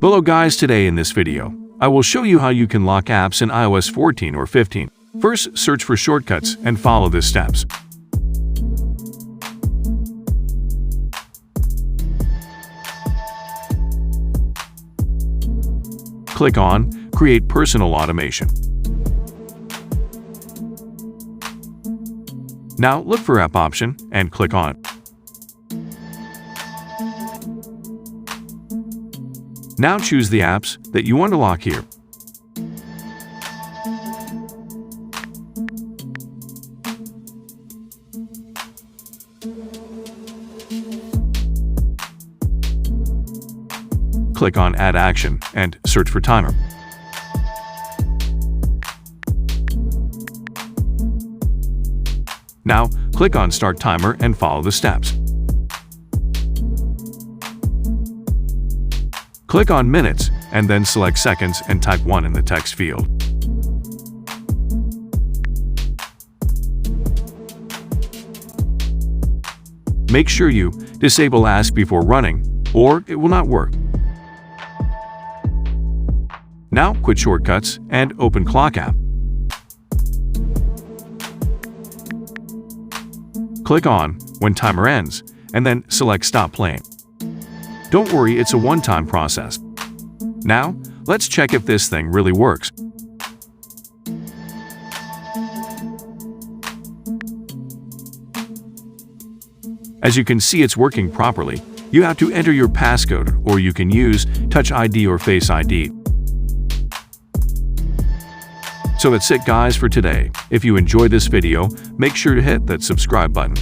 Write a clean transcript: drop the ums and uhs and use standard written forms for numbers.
Hello guys, today in this video, I will show you how you can lock apps in iOS 14 or 15. First, search for shortcuts and follow the steps. Click on Create Personal Automation. Now look for App option and click on it. Now choose the apps that you want to lock here. Click on Add Action and search for Timer. Now, click on Start Timer and follow the steps. Click on Minutes and then select Seconds and type 1 in the text field. Make sure you disable Ask before running, or it will not work. Now quit Shortcuts and open Clock app. Click on When Timer Ends and then select Stop Playing. Don't worry, it's a one-time process. Now, let's check if this thing really works. As you can see, it's working properly. You have to enter your passcode, or you can use Touch ID or Face ID. So that's it guys for today. If you enjoyed this video, make sure to hit that subscribe button.